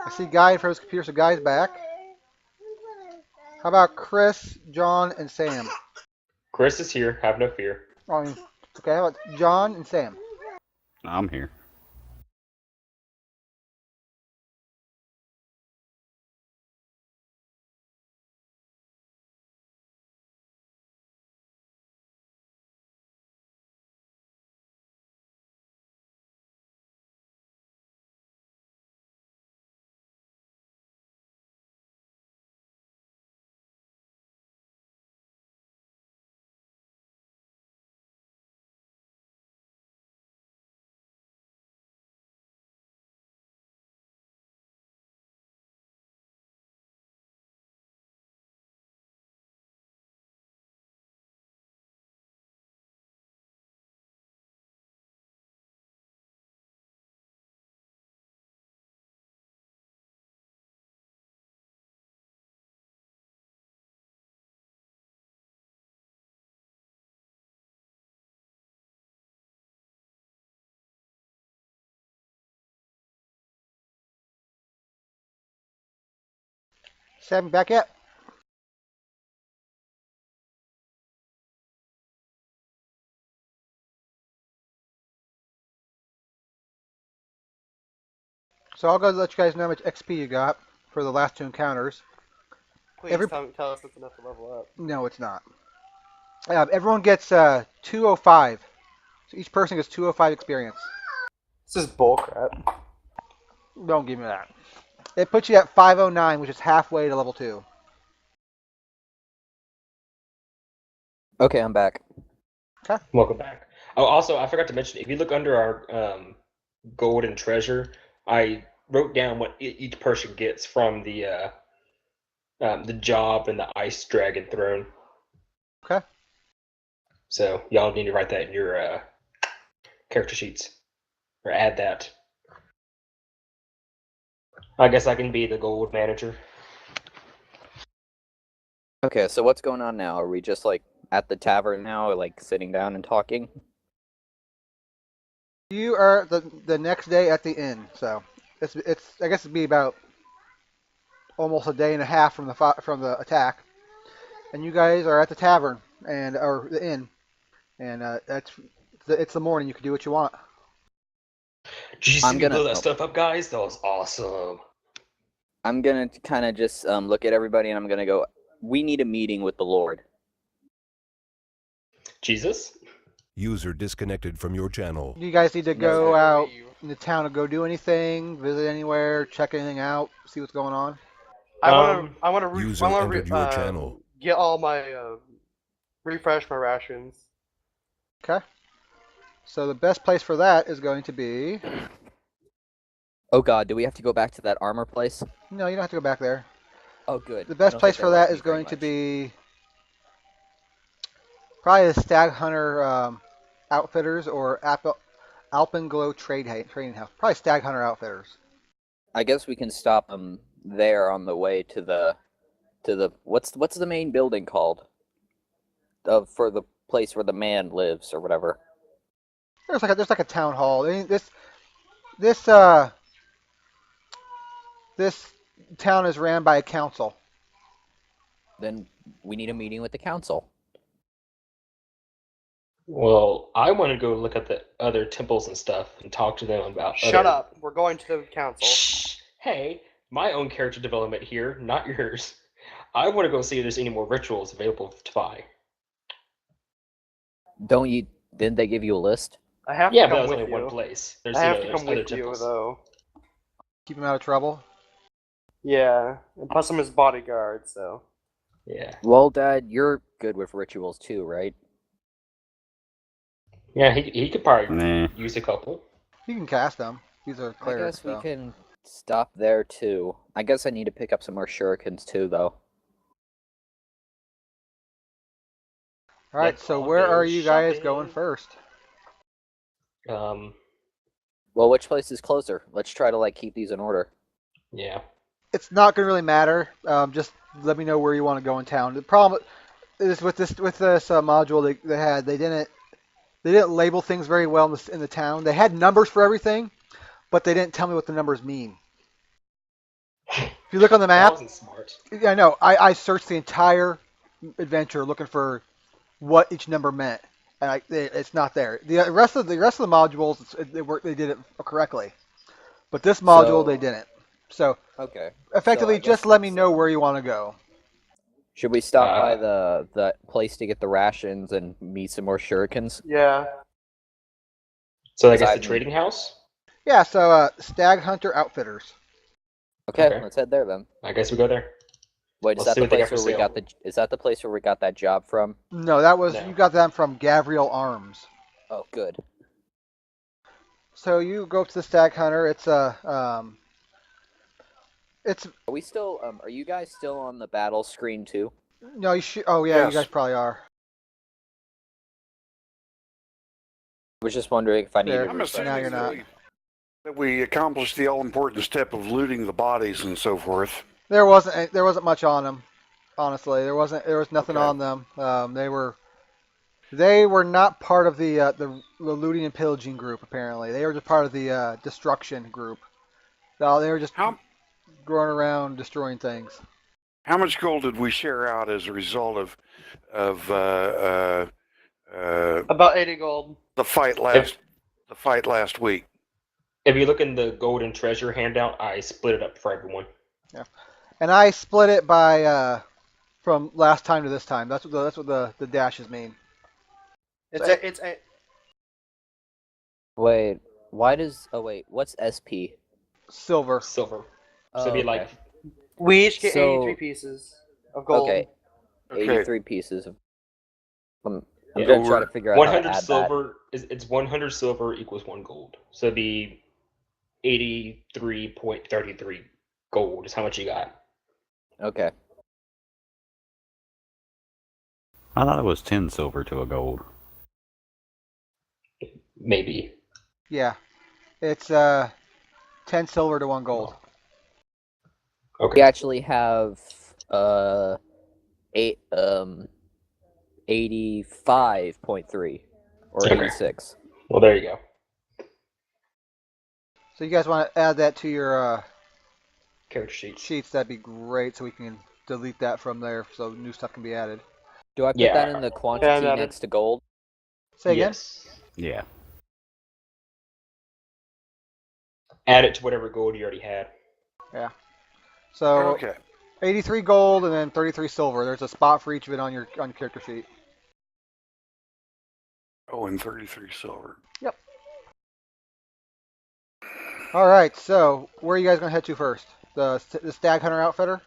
I see Guy in front of his computer, so Guy's back. How about Chris, John, and Sam? Chris is here. Have no fear. I mean, okay, how about John and Sam? I'm here. Sam, back yet? So I'll go let you guys know how much XP you got for the last two encounters. Please tell us it's enough to level up. No, it's not. Everyone gets 205. So each person gets 205 experience. This is bullcrap. Don't give me that. It puts you at 509, which is halfway to level 2. Okay, I'm back. Okay. Welcome back. Oh, also, I forgot to mention, if you look under our gold and treasure, I wrote down what each person gets from the job and the ice dragon throne. Okay. So y'all need to write that in your character sheets, or add that. I guess I can be the gold manager. Okay, so what's going on now? Are we just like at the tavern now, or like sitting down and talking? You are the next day at the inn, so it's I guess it'd be about almost a day and a half from the attack, and you guys are at the tavern or the inn, and it's the morning. You can do what you want. Did you see I'm me gonna- blow that stuff up, guys? That was awesome. I'm gonna kind of just look at everybody and I'm gonna go, we need a meeting with the Lord. Jesus? User disconnected from your channel. You guys need to go No. out in the town and go do anything, visit anywhere, check anything out, see what's going on. I want to User entered your channel. get all my refresh my rations. Okay. So the best place for that is going to be. Oh god, do we have to go back to that armor place? No, you don't have to go back there. Oh good. The I best don't place think for they like that me is very going to much. be probably the Stag Hunter Outfitters or Alpenglow Trading House. Probably Stag Hunter Outfitters. I guess we can stop them there on the way to the what's the main building called? For the place where the man lives or whatever. There's like a town hall. I mean, this this town is ran by a council. Then we need a meeting with the council. Well, I want to go look at the other temples and stuff and talk to them about. Shut up. We're going to the council. Shh. Hey, my own character development here, not yours. I want to go see if there's any more rituals available to buy. Didn't they give you a list? I have Yeah, to but come that was with only you. one place. There's, I have to there's come other with you temples. though. Keep him out of trouble. Yeah, and plus I'm his bodyguard, so. Yeah. Well, Dad, you're good with rituals too, right? Yeah, he could probably Nah. use a couple. You can cast them. These are I clerics. guess we can stop there too. I guess I need to pick up some more shurikens too, though. All right. Let's So all where go are you guys shopping. going first? Um, Well, which place is closer? Let's try to like keep these in order. yeah. It's not going to really matter. Just let me know where you want to go in town. The problem is with this module they didn't label things very well in the town. They had numbers for everything, but they didn't tell me what the numbers mean. you look on the That map, wasn't smart. yeah, I know. I searched the entire adventure looking for what each number meant, and it's not there. The rest of the modules, they did it correctly, but this module they So didn't. So okay. So effectively, I guess just let me let's know where you want to go. should we stop by Uh, the place to get the rations and meet some more shurikens? Yeah. so I 'Cause guess I the mean, trading house. Yeah. So Stag Hunter Outfitters. okay, Okay. let's head there then. I guess we go there. Wait, is Let's that see the what they got place for where we got sale. is that the place where we got that job from? No, that was No. you got them from Gavriel Arms. Oh, good. So you go up to the Stag Hunter. It's Are we still are you guys still on the battle screen too? no, you should. Oh yeah, you guys Yes. probably are. I was just wondering if I needed There. to I'm refresh. Now assuming you're that not. we accomplished the all-important step of looting the bodies and so forth. There wasn't much on them. Honestly, there was nothing Okay. on them. They were not part of the looting and pillaging group. Apparently, they were just part of the destruction group. No, they were just How going around destroying things. how much gold did we share out as a result of About 80 gold. the fight last week? If you look in the golden treasure handout, I split it up for everyone. Yeah, and I split it by from last time to this time. That's what the dashes mean. It's Wait, why does what's SP? Silver. Silver. So Oh, it'd be okay. like we each get So- 83 pieces of gold. Okay, Okay. 83 pieces of. I'm Yeah. gonna try to figure out how to 100 add silver. It's 100 silver equals 1 gold. So it'd be 83.33 gold is how much you got. that. Okay. I thought it was 10 silver to a gold. Maybe. Yeah, it's 10 silver to 1 gold. We Okay. actually have 85.3 or Okay. 86. Well, there you go. So you guys want to add that to your Character sheets. sheets? That'd be great. So we can delete that from there, so new stuff can be added. Do I put Yeah. that in the quantity Yeah, that next to gold? Say again. Yes. Yeah. Add it to whatever gold you already had. So Okay. 83 gold and then 33 silver. There's a spot for each of it on your character sheet. Oh, and 33 silver. All right. So where are you guys gonna head to first? The Stag Hunter Outfitter.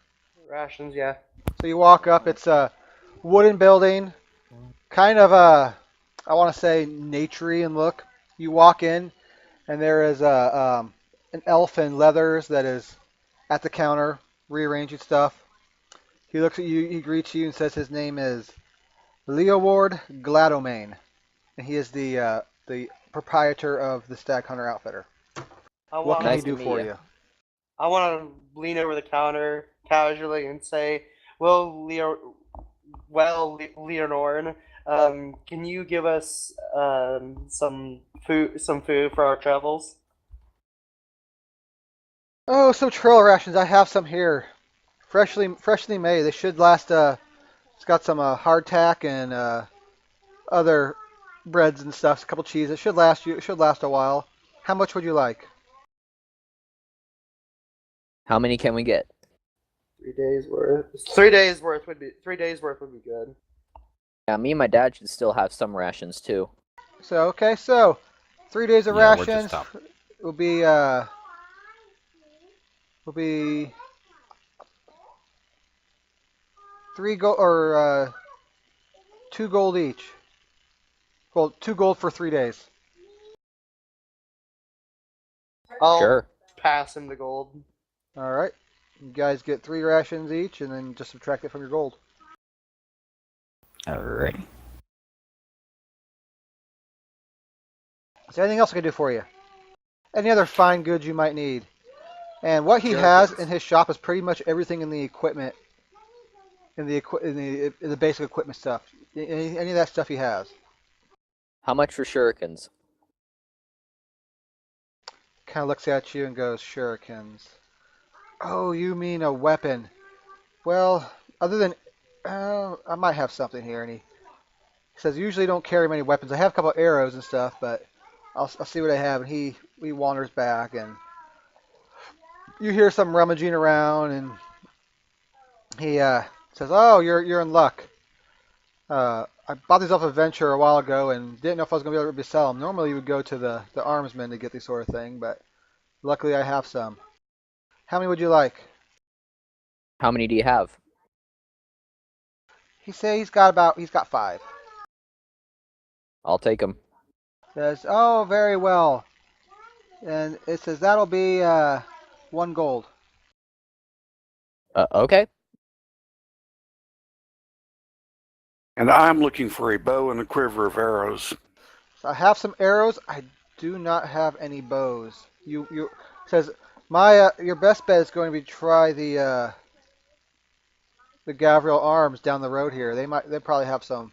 Rations, yeah. So you walk up. It's a wooden building, kind of I want to say naturey in look. You walk in, and there is an elf in leathers that is at the counter rearranging stuff. He looks at you. He greets you and says his name is Leoward Gladomane, and he is the proprietor of the Stag Hunter Outfitter. I What want can Nice he do to for meet you? I want to lean over the counter casually and say, Leonorn, can you give us some food for our travels? Oh, some trail rations. I have some here, freshly made. They should last. It's got some hardtack and other breads and stuff. A couple cheese. It should last you. It should last a while. How much would you like? How many can we get? 3 days worth. 3 days worth would be good. Yeah, me and my dad should still have some rations too. So 3 days of Yeah, we're just rations up. will be 3 gold or 2 gold each. Well, 2 gold for 3 days. I'll Sure. pass him the gold. All right. You guys get 3 rations each, and then just subtract it from your gold. Alrighty. Is there anything else I can do for you? Any other fine goods you might need? And what he has in his shop is pretty much everything in the equipment, in the basic equipment stuff. Any of that stuff he has. How much for shurikens? Kind of looks at you and goes, "Shurikens. Oh, you mean a weapon? Well, other than I might have something here, and he says usually don't carry many weapons. I have a couple of arrows and stuff, but I'll see what I have. And he wanders back, and you hear some rummaging around, and he says, "Oh, you're in luck. I bought these off a venture a while ago, and didn't know if I was gonna be able to sell them. Normally, you would go to the armsmen to get these sort of thing, but luckily I have some. How many would you like?" How many do you have? He's got 5. I'll take them. Says, "Oh, very well." And it says that'll be 1 gold. Okay. And I'm looking for a bow and a quiver of arrows. So I have some arrows. I do not have any bows. You says my your best bet is going to be try the Gavriel Arms down the road here. They probably have some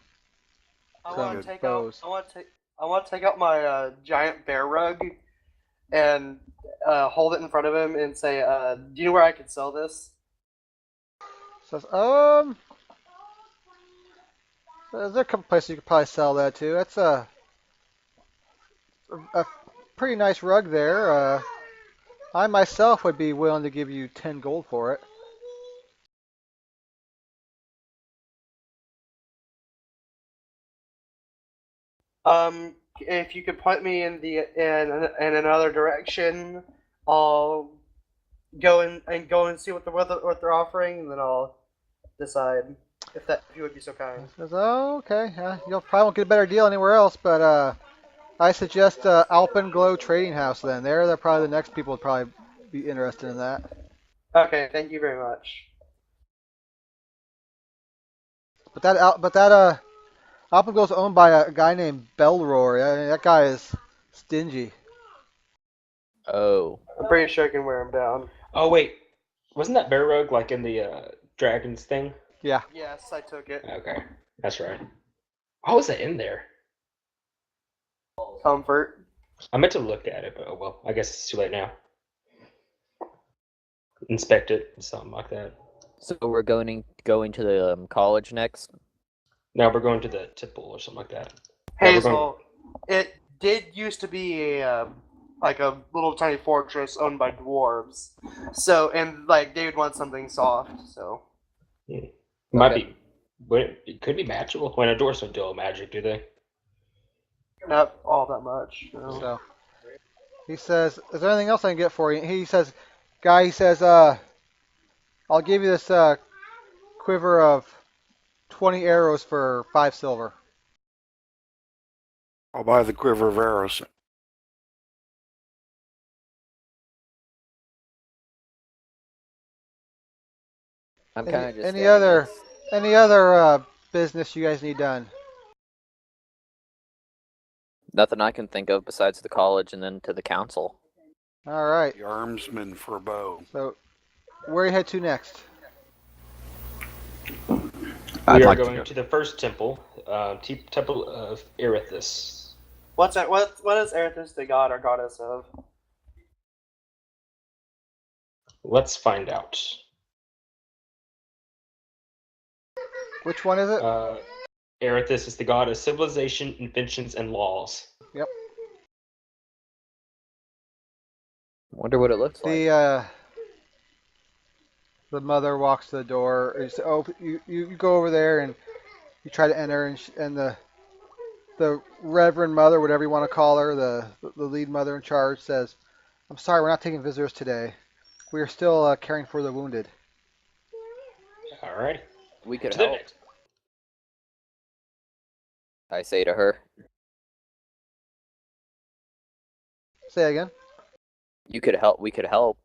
I some want to take out. bows. I want to take out my giant bear rug and hold it in front of him and say, "Do you know where I could sell this?" Says there's a couple places you could probably sell that to. That's a pretty nice rug there. I myself would be willing to give you 10 gold for it. If you could point me in in another direction, I'll go and see what they're offering, and then I'll decide if you would be so kind. Says, "Oh, okay. You'll probably won't get a better deal anywhere else, but I suggest Alpenglow Trading House. Then they're probably the next people would probably be interested in that." Okay, thank you very much. But that Alpenglow's owned by a guy named Belroy. I mean, that guy is stingy. Oh. I'm pretty sure I can wear him down. Oh wait, wasn't that bear rug like in the dragons thing? Yeah. Yes, I took it. Okay, that's right. How was that in there? Comfort. I meant to look at it, but oh well. I guess it's too late now. Inspect it, something like that. So we're going to the college next? Now we're going to the temple or something like that. Hazel, it did used to be a like a little tiny fortress owned by dwarves. So and like they would want something soft. So It might be, but it could be magical. When dwarves don't deal with magic, do they? not all that much. No. So he says, "Is there anything else I can get for you?" He says, "I'll give you this quiver of 20 arrows for 5 silver." I'll buy the quiver of arrows. I'm kind of just Any staring other at- any other business you guys need done? Nothing I can think of besides the college and then to the council. All right. The armsman for a bow. So where you head to next? We are going to the first temple, Temple of Erithus. What is Erithus the god or goddess of? Let's find out. Which one is it? Erithus is the god of civilization, inventions, and laws. Yep. Wonder what it looks like. The mother walks to the door. You go over there and you try to enter, and the Reverend Mother, whatever you want to call her, the lead mother in charge, says, "I'm sorry, we're not taking visitors today. We are still caring for the wounded." All right. We could To the help. next. I say to her. Say again. You could help. We could help.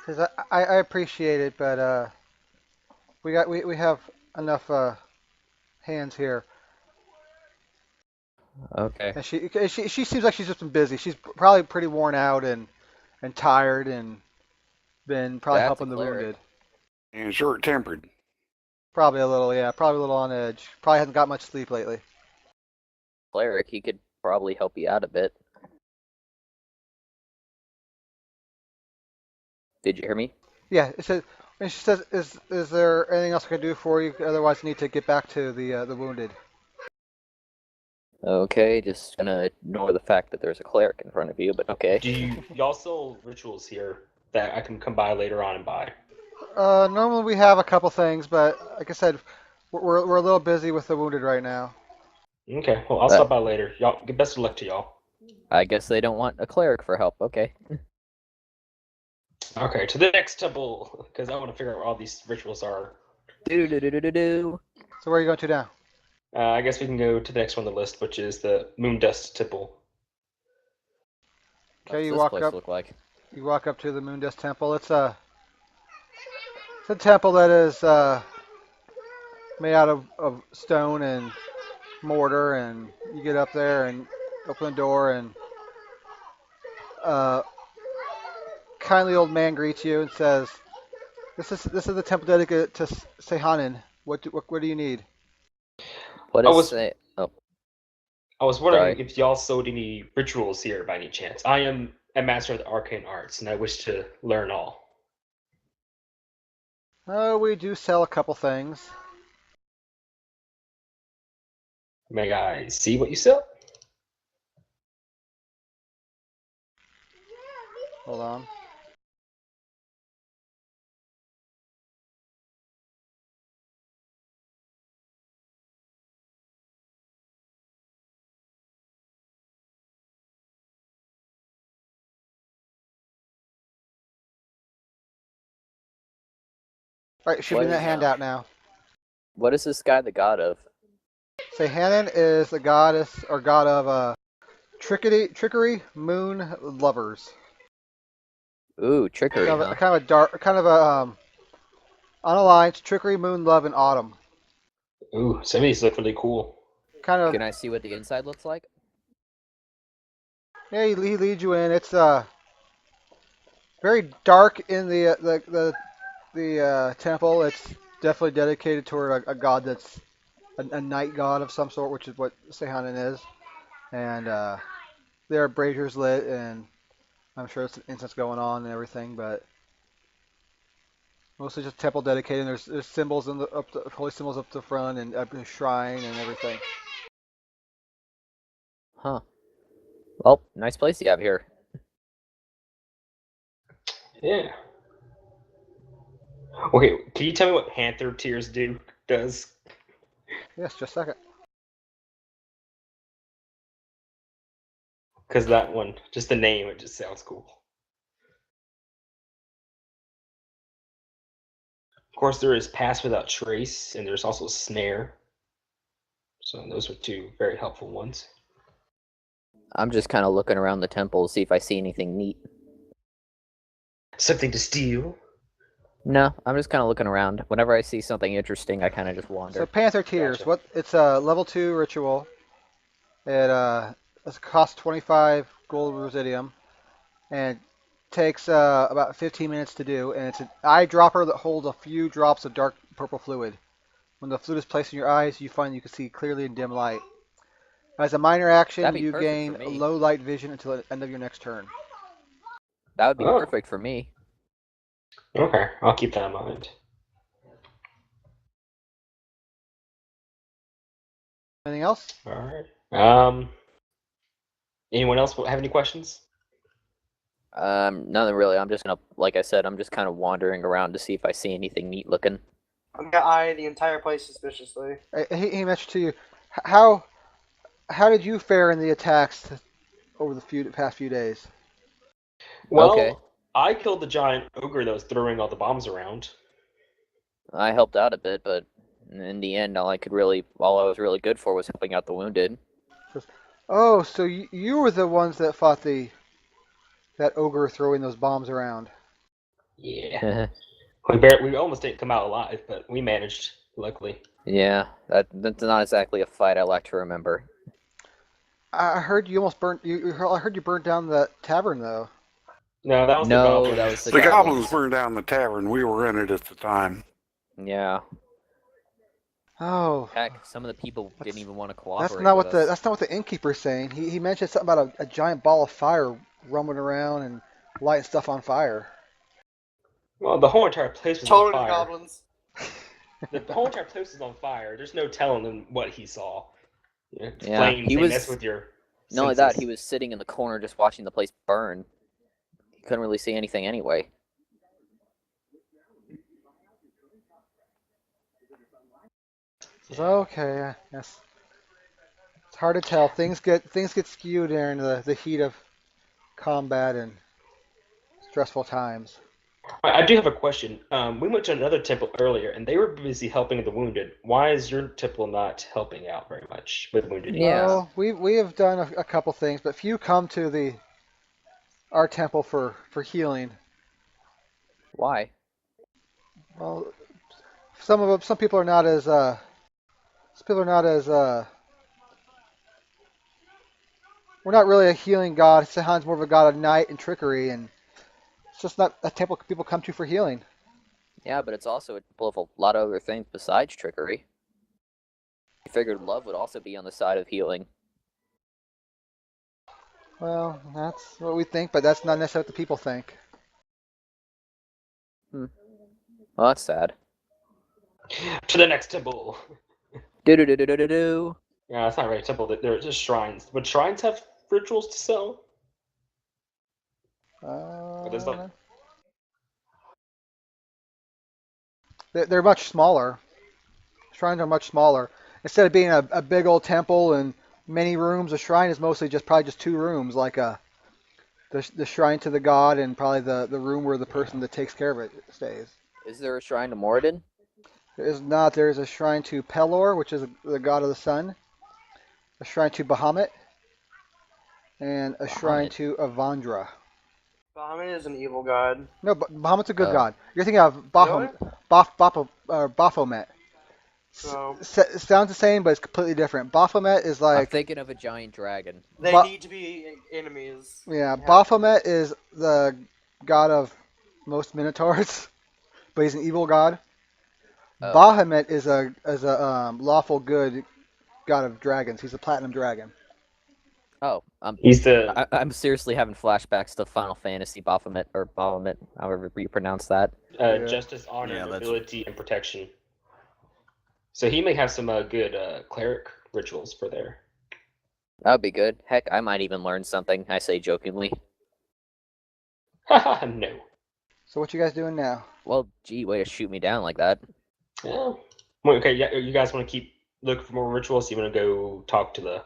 Says, I appreciate it, but we have enough hands here. Okay. And she seems like she's just been busy. She's probably pretty worn out and tired and been probably That's a helping the cleric. wounded. And short-tempered. Probably a little, yeah, probably a little on edge. Probably hasn't got much sleep lately. Cleric, he could probably help you out a bit. Did you hear me? Yeah, it says. And she says, "Is there anything else I can do for you? Otherwise, I need to get back to the wounded." Okay, just gonna ignore the fact that there's a cleric in front of you, but okay. Do y'all sell rituals here that I can come by later on and buy? Normally we have a couple things, but like I said, we're a little busy with the wounded right now. Okay, well I'll stop by later. Y'all, best of luck to y'all. I guess they don't want a cleric for help. Okay. Okay, to the next temple, because I want to figure out where all these rituals are. Do. So where are you going to now? I guess we can go to the next one on the list, which is the Moondust Temple. Okay, What's you this walk place up. look like? You walk up to the Moondust Temple. It's a temple that is made out of stone and mortar, and you get up there and open the door, and uh, kindly old man greets you and says, "This is the temple dedicated to Sehanin. What do you need?" What I is was say? Oh, I was wondering sorry. if y'all sold any rituals here by any chance. I am a master of the arcane arts, and I wish to learn all. Oh, we do sell a couple things. May I see what you sell? Hold on. All right, should be in that handout now. What is this guy the god of? Sehanin is the goddess or god of trickery, moon lovers. Ooh, trickery, Kind of huh? kind of a dark, kind of a unaligned trickery, moon, love, and autumn. Ooh, some of these look really cool. Kind of. Can I see what the inside looks like? Yeah, he leads you in. It's very dark in the temple. It's definitely dedicated toward a god that's a night god of some sort, which is what Sehanin is. And there are braziers lit, and I'm sure there's incense going on and everything, but mostly just temple dedicated. And there's symbols in holy symbols up the front, and a shrine and everything. Huh. Well, nice place you have here. Yeah. Okay, can you tell me what Panther Tears does? Yes, just a second. Because that one, just the name, it just sounds cool. Of course, there is Pass Without Trace, and there's also Snare. So those are two very helpful ones. I'm just kind of looking around the temple to see if I see anything neat. Something to steal? No, I'm just kind of looking around. Whenever I see something interesting, I kind of just wander. So Panther Tears, Gotcha. it's a level 2 ritual. It costs 25 gold residium, and takes about 15 minutes to do. And it's an eyedropper that holds a few drops of dark purple fluid. When the fluid is placed in your eyes, you find you can see clearly in dim light. As a minor action, That'd be you perfect gain for me. low light vision until the end of your next turn. That would be Oh. perfect for me. Okay, I'll keep that in mind. Anything else? All right. Anyone else have any questions? Nothing really. I'm just gonna, like I said, I'm just kind of wandering around to see if I see anything neat looking. I'm gonna eye the entire place suspiciously. He mentioned to you how did you fare in the attacks over the past few days? Well, Okay. I killed the giant ogre that was throwing all the bombs around. I helped out a bit, but in the end, all I was really good for was helping out the wounded. Oh, so you were the ones that fought that ogre throwing those bombs around. Yeah. We almost didn't come out alive, but we managed, luckily. Yeah, that's not exactly a fight I like to remember. I heard you almost burnt. I heard you burnt down the tavern though. No, that was the No, goblins. that was The the goblins burned down the tavern. We were in it at the time. Yeah. Oh, Heck, some of the people didn't even want to that's cooperate not with what us. that's not what the innkeeper's saying. He mentioned something about a giant ball of fire rumbling around and lighting stuff on fire. Well, the whole entire place was on Totally fire. goblins. The whole entire place was on fire. There's no telling him what he saw. Yeah, flames, he they mess was. with your Not only that, senses. he was sitting in the corner just watching the place burn. He couldn't really see anything anyway. Okay, yes. It's hard to tell. Things get skewed during the heat of combat and stressful times. I do have a question. We went to another temple earlier, and they were busy helping the wounded. Why is your temple not helping out very much with wounded? Yeah. Oh, we have done a couple things, but few come to our temple for healing. Why? Well, some people are not as we're not really a healing god. Sahan's more of a god of night and trickery, and it's just not a temple people come to for healing. Yeah, but it's also a temple of a lot of other things besides trickery. I figured love would also be on the side of healing. Well, that's what we think, but that's not necessarily what the people think. Well, that's sad. To the next temple. Do. Yeah, it's not really a temple. They're just shrines. Would shrines have rituals to sell? There's not. They're much smaller. Shrines are much smaller. Instead of being a big old temple and many rooms, a shrine is mostly probably just 2 rooms, like the shrine to the god and probably the room where the person that takes care of it stays. Is there a shrine to Moradin? There is not. There is a shrine to Pelor, which is the god of the sun, a shrine to Bahamut, and a shrine to Avandra. Bahamut is an evil god. No, Bahamut's a good Oh. god. You're thinking of Baphomet. No. Sounds the same, but it's completely different. Baphomet is I'm like thinking of a giant dragon. They Ba- need to be enemies. yeah, Yeah. Baphomet is the god of most minotaurs, but he's an evil god. Oh. Bahamut is a lawful good god of dragons. He's a platinum dragon. Oh, He's the. I'm seriously having flashbacks to Final Fantasy Baphomet, or Bahamut, however you pronounce that. Yeah. Justice, honor, Yeah, that's- nobility, and protection. So he may have some good cleric rituals for there. That would be good. Heck, I might even learn something, I say jokingly. Haha, no. So what you guys doing now? Well, gee, way to shoot me down like that. Yeah. Well, okay, yeah, you guys want to keep looking for more rituals? You want to go talk to the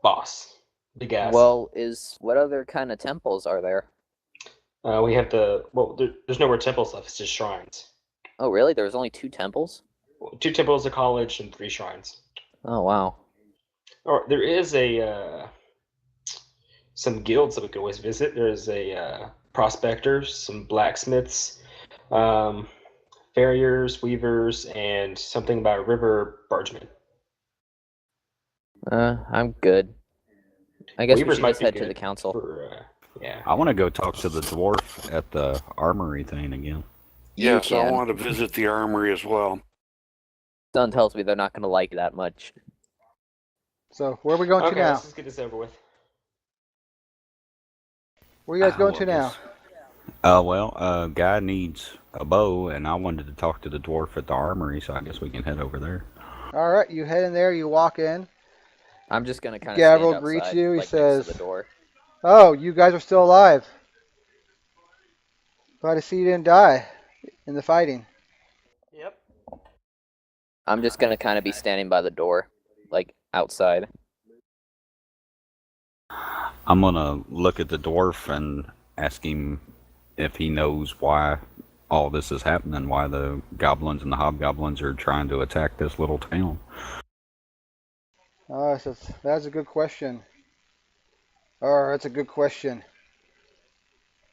boss, big ass? Well, what other kind of temples are there? We have there's no more temples left. It's just shrines. Oh, really? There was only 2 temples? 2 temples, a college, and 3 shrines. Oh, wow. Or there is some guilds that we could always visit. There's prospectors, some blacksmiths, farriers, weavers, and something about river bargemen. I'm good. I guess we Weavers should might just be head to good the council. Yeah. I want to go talk to the dwarf at the armory thing again. Yes, I can. want to visit the armory as well. Son tells me they're not going to like that much. So where are we going to Okay, now? let's just get this over with. Where are you guys going to now? Guy needs a bow, and I wanted to talk to the dwarf at the armory, so I guess we can head over there. All right, you head in there. You walk in. I'm just going to kind of Gavril stand outside, greets you. He like, says, next to the door. "Oh, you guys are still alive. Glad to see you didn't die in the fighting." Yep. I'm just going to kind of be standing by the door, like, outside. I'm going to look at the dwarf and ask him if he knows why all this is happening, why the goblins and the hobgoblins are trying to attack this little town. Oh, that's a good question. Oh, that's a good question.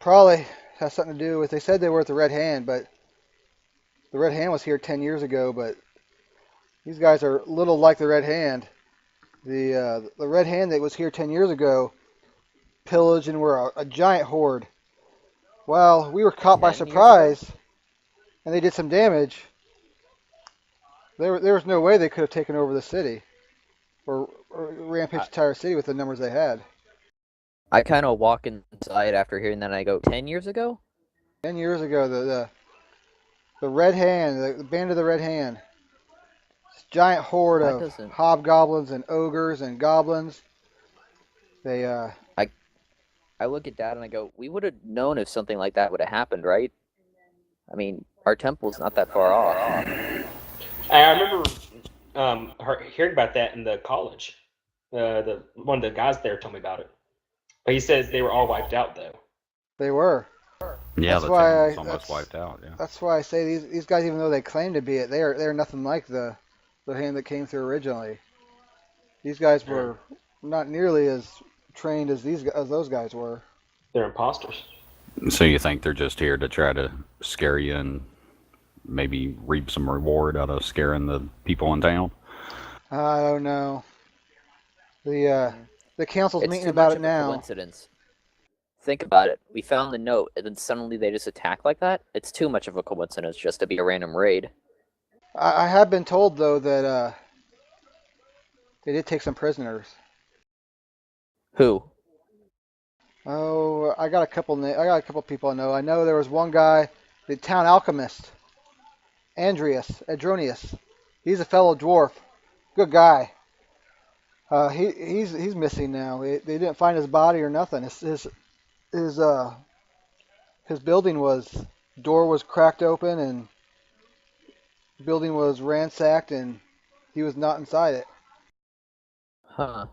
Probably has something to do with, they said they were at the Red Hand, but the Red Hand was here 10 years ago, but these guys are little like the Red Hand. The Red Hand that was here 10 years ago pillaged and were a giant horde. Well, we were caught by 10 years surprise, and they did some damage. There was no way they could have taken over the city or rampaged the entire city with the numbers they had. I kind of walk inside after hearing that, and I go, 10 years ago? 10 years ago, the Red Hand, the Band of the Red Hand. This giant horde That of doesn't. hobgoblins and ogres and goblins. They I look at Dad and I go, we would have known if something like that would have happened, right? I mean, our temple's not that far off. I remember hearing about that in the college. The one of the guys there told me about it. But he says they were all wiped out though. they were. Yeah, That's the why town was I- almost that's- wiped out. Yeah. That's why I say these guys, even though they claim to be it, they're nothing like the hand that came through originally. These guys were not nearly as trained as those guys were. They're imposters. So you think they're just here to try to scare you and maybe reap some reward out of scaring the people in town? I don't know. The council's It's meeting too about much it of a now. coincidence. Think about it. We found the note, and then suddenly they just attack like that? It's too much of a coincidence just to be a random raid. I have been told though that they did take some prisoners. Who? Oh, I got a couple people I know. I know there was one guy, the town alchemist, Adronius. He's a fellow dwarf, good guy. He's missing now. They didn't find his body or nothing. His building door was cracked open and the building was ransacked and he was not inside it. Huh.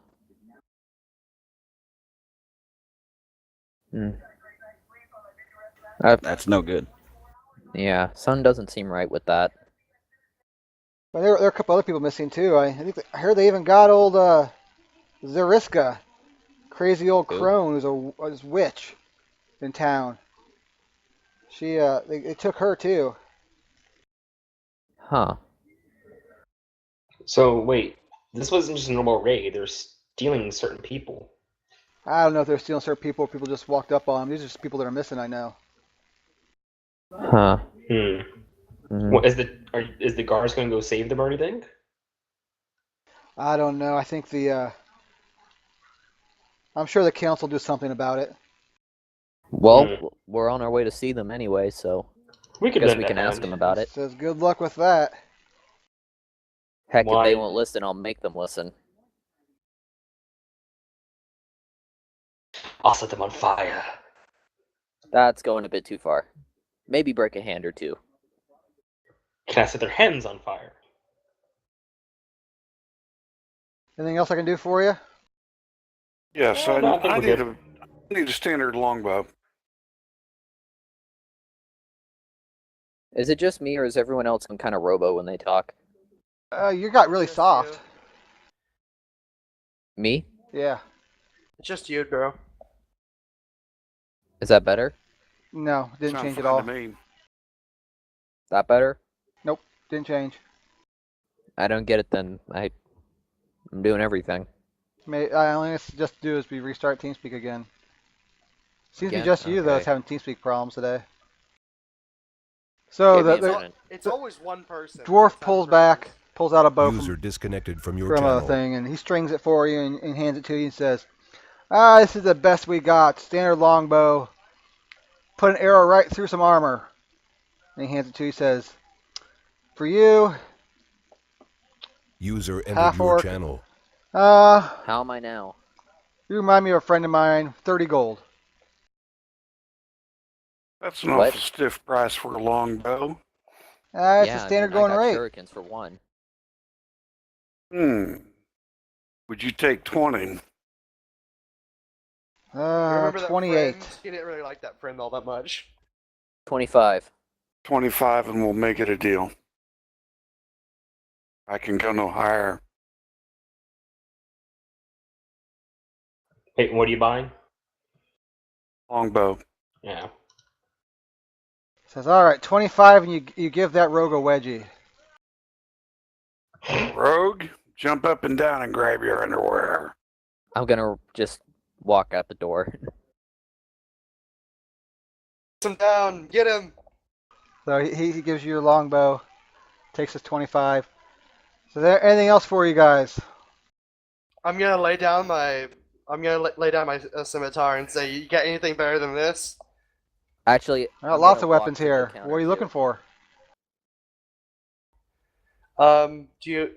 Hmm. That's no good. Yeah, something doesn't seem right with that. But there are a couple other people missing too. I heard they even got old Zariska, crazy old Who? crone who's a witch in town. They took her too. Huh. So wait, this wasn't just a normal raid. They're stealing certain people. I don't know if they're stealing certain people or people just walked up on them. These are just people that are missing, I know. Huh. Hmm. Mhm. What is the guards going to go save them or anything? I don't know. I think I'm sure the council will do something about it. Well, Hmm. we're on our way to see them anyway, so We I could guess let we that can ask happen. them about it. Says good luck with that. Heck, if Why? they won't listen, I'll make them listen. I'll set them on fire. That's going a bit too far. Maybe break a hand or two. Can I set their hands on fire? Anything else I can do for you? Yes, No, I think I we're need a standard longbow. Is it just me, or is everyone else some kind of robo when they talk? You got really Just soft. Me? Yeah. It's just you, bro. Is that better? No, didn't Sounds change at fine all. to me. That better? Didn't change. I don't get it then. I'm doing everything. I only just do is we restart TeamSpeak again. Seems to be Again? just you though Okay. that's having TeamSpeak problems today. So Give me a the moment. It's always one person. dwarf that's having pulls back, problems. pulls out a bow User disconnected from your from a channel. thing, and he strings it for you and hands it to you and says, this is the best we got. Standard longbow. Put an arrow right through some armor. And he hands it to you. He says, for you, User entered Half your orc. channel. you How am I now? remind me of a friend of mine. 30 gold. That's an What? awful stiff price for a longbow. It's yeah, the standard I mean, going I got rate. shurikens for one. Would you take 20? Remember that 28. friend? He didn't really like that friend all that much. 25. 25 and we'll make it a deal. I can go no higher. Hey, what are you buying? Longbow. Yeah. Says, all right, 25, and you give that rogue a wedgie. Rogue, jump up and down and grab your underwear. I'm gonna just walk out the door. Sit him down. Get him. So he gives you your longbow, takes his 25. So there anything else for you guys? I'm gonna lay down my scimitar and say, "You got anything better than this?" Actually, Well, I'm lots gonna of walk weapons to the here. counter What are you too. looking for? Do you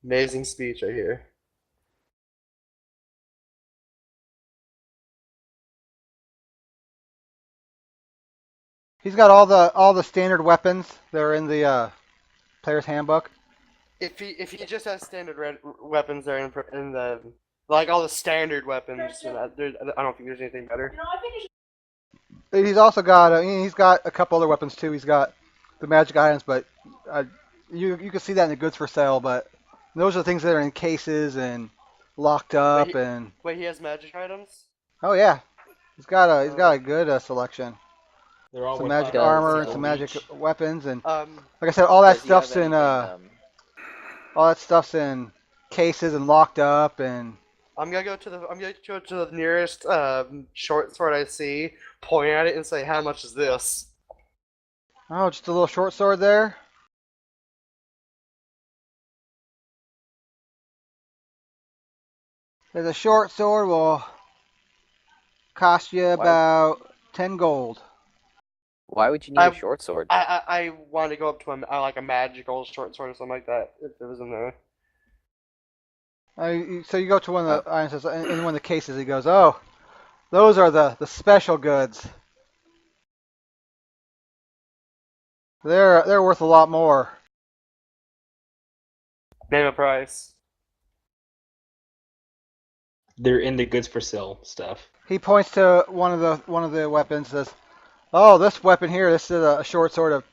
amazing speech right here. He's got all the standard weapons that are in the player's handbook. If he just has standard weapons there in the like all the standard weapons, I don't think there's anything better. He's also got he's got a couple other weapons too. He's got the magic items, but uh, you can see that in the goods for sale. But those are the things that are in cases and locked up Wait, he has magic items? oh yeah, he's got a good selection. They're all Some with magic Does, armor and gold some magic each. weapons and Um, like I said, all that does he have stuff's in anything? all that stuff's in cases and locked up and I'm gonna go to the nearest short sword I see, point at it, and say, "How much is this?" oh, just a little short sword there. There's a short sword will cost you about 10 gold. Why would you need a short sword? I want to go up to like a magical short sword or something like that if it was in there. So you go to one of the items in one of the cases. He goes, "Oh, those are the special goods. They're worth a lot more." Name a price. They're in the goods for sale stuff. He points to one of the weapons. Says, "Oh, this weapon here. This is a short sword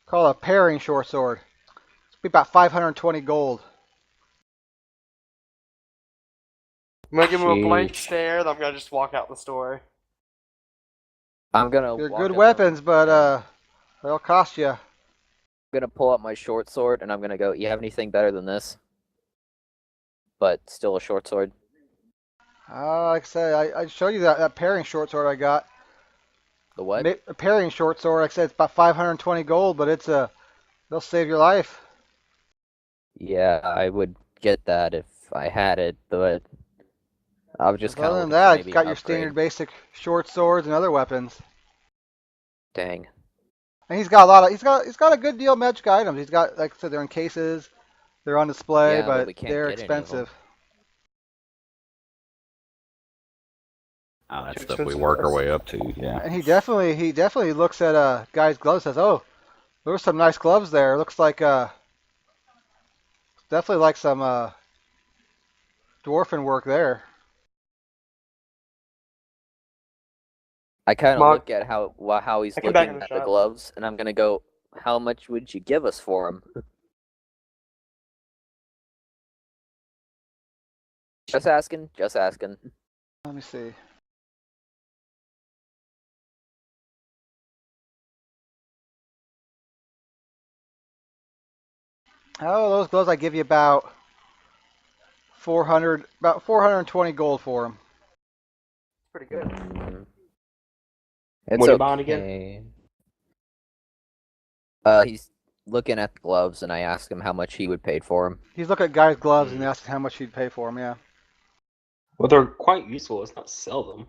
called a parrying short sword. It's be about 520 gold." I'm gonna give him a blank Sheesh. stare, then I'm gonna just walk out the store. I'm gonna They're walk good up weapons, and but they'll cost you. I'm gonna pull up my short sword and I'm gonna go. You have anything better than this? But still a short sword. Like I said, I showed you that parrying short sword I got. The what? A parrying short sword. Like I said, it's about 520 gold, but they'll save your life. Yeah, I would get that if I had it, but I was just kind of Other than looking that, for you've maybe got an your upgrade. standard basic short swords and other weapons. Dang. And he's got a lot of he's got a good deal of magic items. He's got, like I said, they're in cases, they're on display, Yeah, but but we can't they're get any of them. expensive. That's Too stuff we expensive work for our us. way up to. Yeah. And he definitely looks at a guy's gloves and says, "Oh, there's some nice gloves there. Looks like definitely like some dwarfen work there." I kind of Mark, look at how he's I come back in looking the at the shop. gloves, and I'm gonna go. How much would you give us for them? Just asking. Just asking. Let me see. Oh, those gloves I give you about 420 gold for them. Pretty good. It's What are you buying again? okay. He's looking at the gloves, and I asked him how much he would pay for them. He's looking at guy's gloves and asking how much he'd pay for them. Yeah. Well, they're quite useful. Let's not sell them.